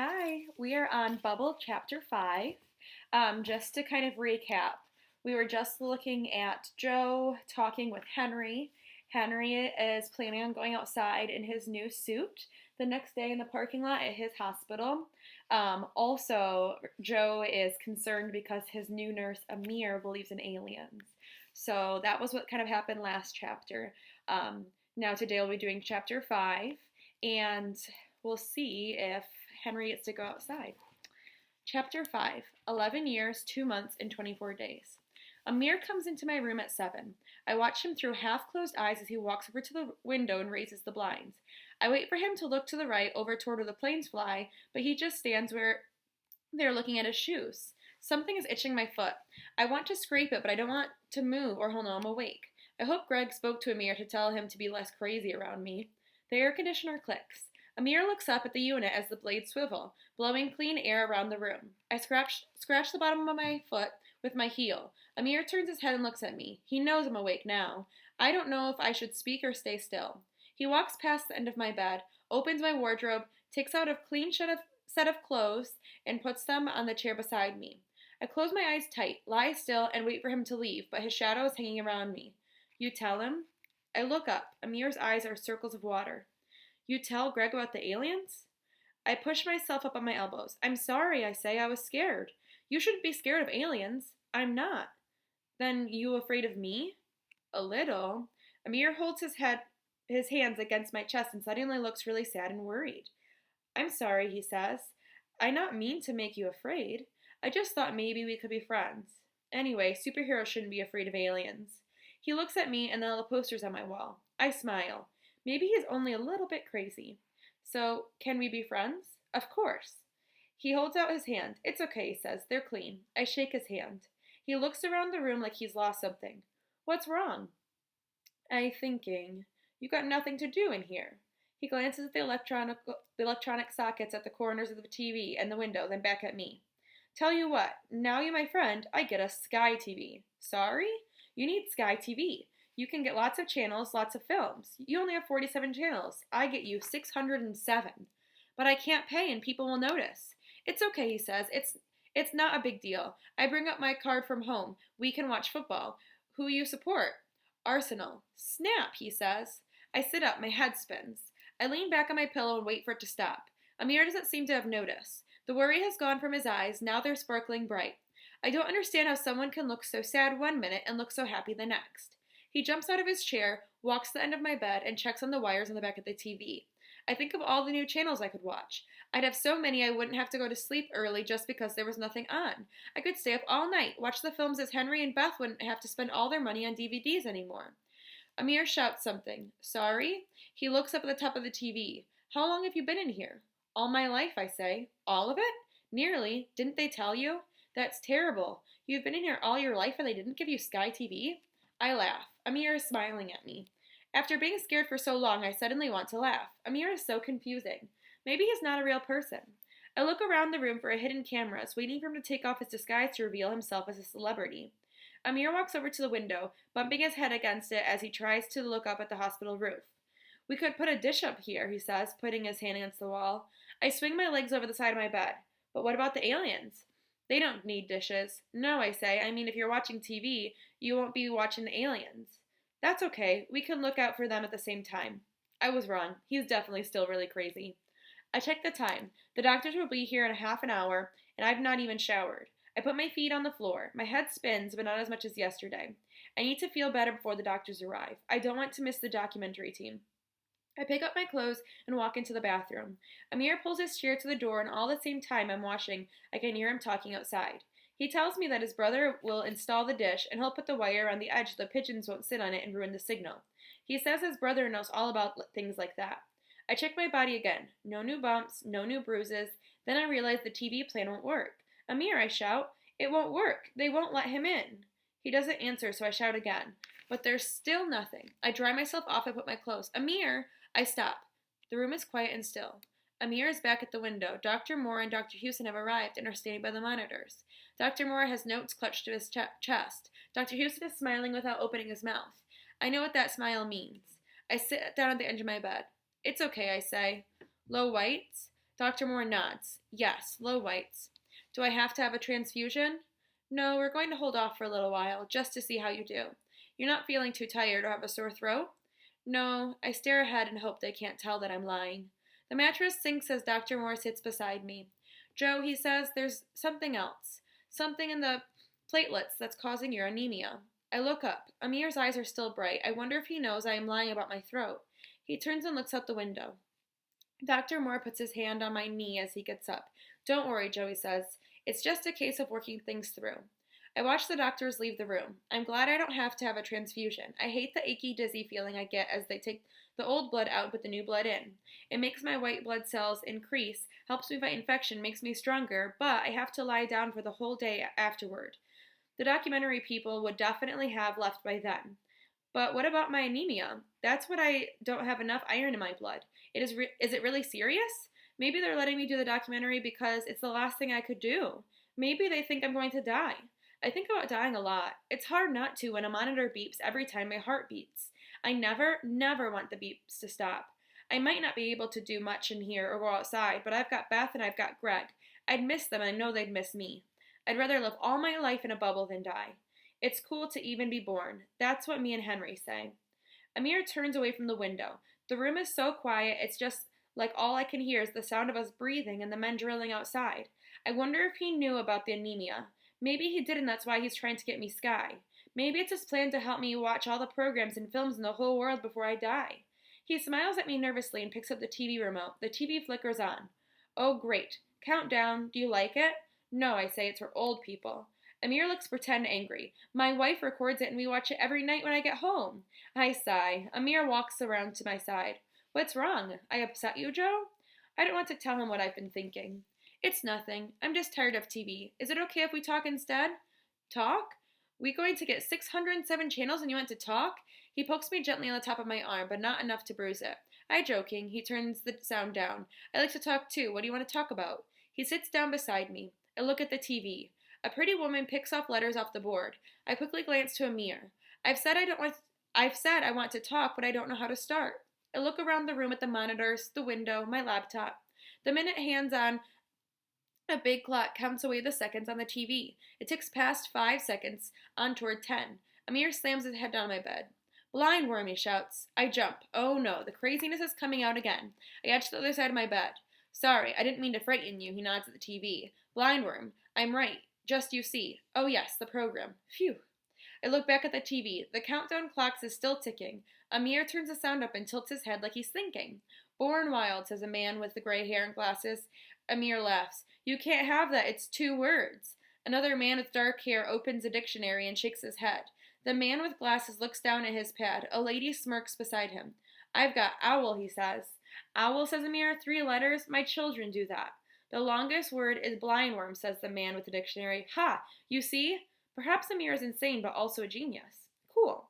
Hi, we are on Bubble Chapter 5. Just to kind of recap, we were just looking at Joe talking with Henry. Henry is planning on going outside in his new suit the next day in the parking lot at his hospital. Also, Joe is concerned because his new nurse, Amir, believes in aliens. So that was what kind of happened last chapter. Um, Now, today we'll be doing Chapter 5, and we'll see if Henry gets to go outside. Chapter 5, 11 years, 2 months, and 24 days. Amir comes into my room at 7. I watch him through half-closed eyes as he walks over to the window and raises the blinds. I wait for him to look to the right, over toward where the planes fly, but he just stands there looking at his shoes. Something is itching my foot. I want to scrape it, but I don't want to move or he'll know I'm awake. I hope Greg spoke to Amir to tell him to be less crazy around me. The air conditioner clicks. Amir looks up at the unit as the blades swivel, blowing clean air around the room. I scratch the bottom of my foot with my heel. Amir turns his head and looks at me. He knows I'm awake now. I don't know if I should speak or stay still. He walks past the end of my bed, opens my wardrobe, takes out a clean set of clothes, and puts them on the chair beside me. I close my eyes tight, lie still, and wait for him to leave, but his shadow is hanging around me. You tell him? I look up. Amir's eyes are circles of water. You tell Greg about the aliens? I push myself up on my elbows. I'm sorry, I say. I was scared. You shouldn't be scared of aliens. I'm not. Then you afraid of me? A little. Amir holds his hands against my chest and suddenly looks really sad and worried. I'm sorry, he says. I not mean to make you afraid. I just thought maybe we could be friends. Anyway, superheroes shouldn't be afraid of aliens. He looks at me and then all the posters on my wall. I smile. Maybe he's only a little bit crazy. So, can we be friends? Of course. He holds out his hand. It's okay, he says. They're clean. I shake his hand. He looks around the room like he's lost something. What's wrong? I thinking. You got nothing to do in here. He glances at the electronic sockets at the corners of the TV and the window, then back at me. Tell you what, now you're my friend, I get a Sky TV. Sorry? You need Sky TV. You can get lots of channels, lots of films. You only have 47 channels. I get you 607. But I can't pay and people will notice. It's okay, he says. It's not a big deal. I bring up my card from home. We can watch football. Who you support? Arsenal. Snap, he says. I sit up, my head spins. I lean back on my pillow and wait for it to stop. Amir doesn't seem to have noticed. The worry has gone from his eyes, now they're sparkling bright. I don't understand how someone can look so sad one minute and look so happy the next. He jumps out of his chair, walks to the end of my bed, and checks on the wires on the back of the TV. I think of all the new channels I could watch. I'd have so many I wouldn't have to go to sleep early just because there was nothing on. I could stay up all night, watch the films as Henry and Beth wouldn't have to spend all their money on DVDs anymore. Amir shouts something. Sorry? He looks up at the top of the TV. How long have you been in here? All my life, I say. All of it? Nearly. Didn't they tell you? That's terrible. You've been in here all your life and they didn't give you Sky TV? I laugh. Amir is smiling at me. After being scared for so long, I suddenly want to laugh. Amir is so confusing. Maybe he's not a real person. I look around the room for a hidden cameras, waiting for him to take off his disguise to reveal himself as a celebrity. Amir walks over to the window, bumping his head against it as he tries to look up at the hospital roof. We could put a dish up here, he says, putting his hand against the wall. I swing my legs over the side of my bed. But what about the aliens? They don't need dishes. No, I say. I mean, if you're watching TV, you won't be watching the aliens. That's okay. We can look out for them at the same time. I was wrong. He's definitely still really crazy. I check the time. The doctors will be here in a half an hour, and I've not even showered. I put my feet on the floor. My head spins, but not as much as yesterday. I need to feel better before the doctors arrive. I don't want to miss the documentary team. I pick up my clothes and walk into the bathroom. Amir pulls his chair to the door, and all the same time I'm washing, I can hear him talking outside. He tells me that his brother will install the dish, and he'll put the wire around the edge so the pigeons won't sit on it and ruin the signal. He says his brother knows all about things like that. I check my body again. No new bumps, no new bruises. Then I realize the TV plan won't work. Amir, I shout. It won't work. They won't let him in. He doesn't answer, so I shout again. But there's still nothing. I dry myself off and put my clothes. Amir! I stop. The room is quiet and still. Amir is back at the window. Dr. Moore and Dr. Houston have arrived and are standing by the monitors. Dr. Moore has notes clutched to his chest. Dr. Houston is smiling without opening his mouth. I know what that smile means. I sit down at the edge of my bed. It's okay, I say. Low whites? Dr. Moore nods. Yes, low whites. Do I have to have a transfusion? No, we're going to hold off for a little while, just to see how you do. You're not feeling too tired or have a sore throat? No, I stare ahead and hope they can't tell that I'm lying. The mattress sinks as Dr. Moore sits beside me. Joe, he says, there's something else. Something in the platelets that's causing your anemia. I look up. Amir's eyes are still bright. I wonder if he knows I am lying about my throat. He turns and looks out the window. Dr. Moore puts his hand on my knee as he gets up. Don't worry, Joey says. It's just a case of working things through. I watch the doctors leave the room. I'm glad I don't have to have a transfusion. I hate the achy, dizzy feeling I get as they take the old blood out and put the new blood in. It makes my white blood cells increase, helps me fight infection, makes me stronger, but I have to lie down for the whole day afterward. The documentary people would definitely have left by then. But what about my anemia? That's what I don't have enough iron in my blood. Is it really serious? Maybe they're letting me do the documentary because it's the last thing I could do. Maybe they think I'm going to die. I think about dying a lot. It's hard not to when a monitor beeps every time my heart beats. I never want the beeps to stop. I might not be able to do much in here or go outside, but I've got Beth and I've got Greg. I'd miss them and I know they'd miss me. I'd rather live all my life in a bubble than die. It's cool to even be born. That's what me and Henry say. Amir turns away from the window. The room is so quiet, it's just like all I can hear is the sound of us breathing and the men drilling outside. I wonder if he knew about the anemia. Maybe he did, and that's why he's trying to get me Sky. Maybe it's his plan to help me watch all the programs and films in the whole world before I die. He smiles at me nervously and picks up the TV remote. The TV flickers on. Oh, great. Countdown. Do you like it? No, I say, it's for old people. Amir looks pretend angry. My wife records it and we watch it every night when I get home. I sigh. Amir walks around to my side. What's wrong? I upset you, Joe? I don't want to tell him what I've been thinking. It's nothing. I'm just tired of TV. Is it okay if we talk instead? Talk? We going to get 607 channels and you want to talk? He pokes me gently on the top of my arm, but not enough to bruise it. I'm joking. He turns the sound down. I like to talk too. What do you want to talk about? He sits down beside me. I look at the TV. A pretty woman picks off letters off the board. I quickly glance to Amir. I've said I want to talk, but I don't know how to start. I look around the room at the monitors, the window, my laptop. The minute hands on a big clock counts away the seconds on the TV. It ticks past 5 seconds, on toward 10. Amir slams his head down my bed. Blind worm, he shouts. I jump. Oh no, the craziness is coming out again. I edge to the other side of my bed. Sorry, I didn't mean to frighten you, he nods at the TV. Blind worm. I'm right. Just you see. Oh yes, the program. Phew. I look back at the TV. The countdown clocks is still ticking. Amir turns the sound up and tilts his head like he's thinking. Born wild, says a man with the gray hair and glasses. Amir laughs. You can't have that. It's 2 words. Another man with dark hair opens a dictionary and shakes his head. The man with glasses looks down at his pad. A lady smirks beside him. I've got owl, he says. Owl, says Amir. 3 letters? My children do that. The longest word is blindworm, says the man with the dictionary. Ha! You see? Perhaps Amir is insane, but also a genius. Cool.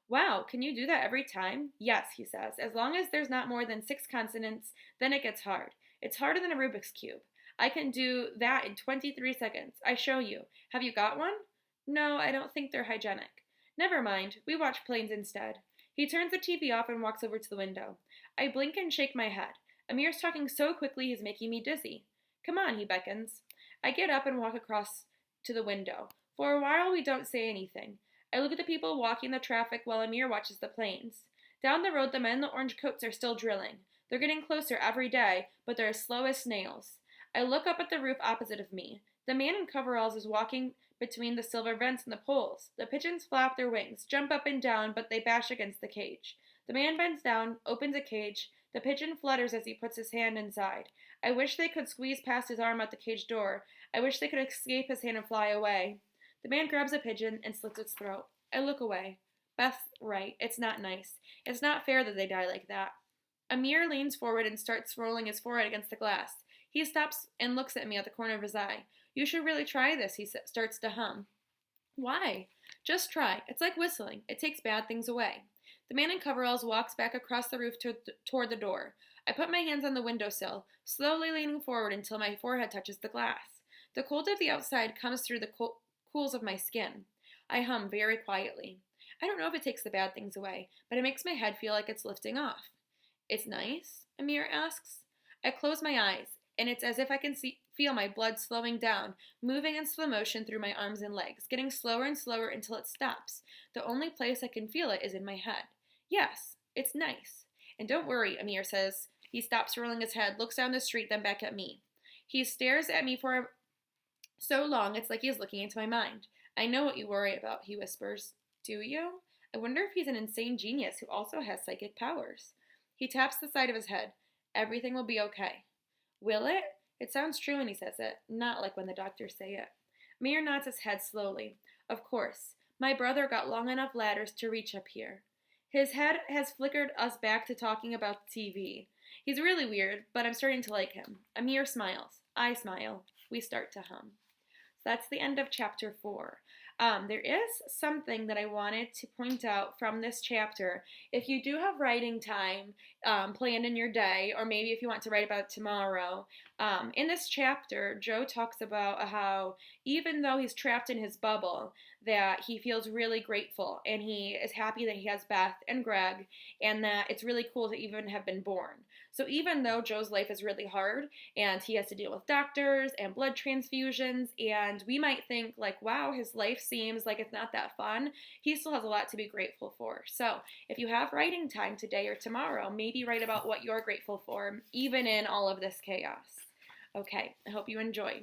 Wow, can you do that every time? Yes, he says. As long as there's not more than 6 consonants, then it gets hard. It's harder than a Rubik's Cube. I can do that in 23 seconds. I show you. Have you got one? No, I don't think they're hygienic. Never mind. We watch planes instead. He turns the TV off and walks over to the window. I blink and shake my head. Amir's talking so quickly he's making me dizzy. Come on, he beckons. I get up and walk across to the window. For a while, we don't say anything. I look at the people walking the traffic while Amir watches the planes. Down the road, the men in the orange coats are still drilling. They're getting closer every day, but they're as slow as snails. I look up at the roof opposite of me. The man in coveralls is walking between the silver vents and the poles. The pigeons flap their wings, jump up and down, but they bash against the cage. The man bends down, opens a cage. The pigeon flutters as he puts his hand inside. I wish they could squeeze past his arm out the cage door. I wish they could escape his hand and fly away. The man grabs a pigeon and slits its throat. I look away. Beth's right. It's not nice. It's not fair that they die like that. Amir leans forward and starts rolling his forehead against the glass. He stops and looks at me at the corner of his eye. You should really try this, he starts to hum. Why? Just try. It's like whistling. It takes bad things away. The man in coveralls walks back across the roof toward the door. I put my hands on the windowsill, slowly leaning forward until my forehead touches the glass. The cold of the outside comes through the cools of my skin. I hum very quietly. I don't know if it takes the bad things away, but it makes my head feel like it's lifting off. It's nice? Amir asks. I close my eyes. and it's as if I can feel my blood slowing down, moving in slow motion through my arms and legs, getting slower and slower until it stops. The only place I can feel it is in my head. Yes, it's nice. And don't worry, Amir says. He stops rolling his head, looks down the street, then back at me. He stares at me for so long it's like he is looking into my mind. I know what you worry about, he whispers. Do you? I wonder if he's an insane genius who also has psychic powers. He taps the side of his head. Everything will be okay. Will it? It sounds true when he says it, not like when the doctors say it. Amir nods his head slowly. Of course. My brother got long enough ladders to reach up here. His head has flickered us back to talking about the TV. He's really weird, but I'm starting to like him. Amir smiles. I smile. We start to hum. So that's the end of chapter 4. There is something that I wanted to point out from this chapter. If you do have writing time planned in your day, or maybe if you want to write about it tomorrow, in this chapter, Joe talks about how even though he's trapped in his bubble, that he feels really grateful and he is happy that he has Beth and Greg and that it's really cool to even have been born. So even though Joe's life is really hard and he has to deal with doctors and blood transfusions, and we might think like, wow, his life seems like it's not that fun, he still has a lot to be grateful for. So if you have writing time today or tomorrow, maybe write about what you're grateful for, even in all of this chaos. Okay, I hope you enjoy.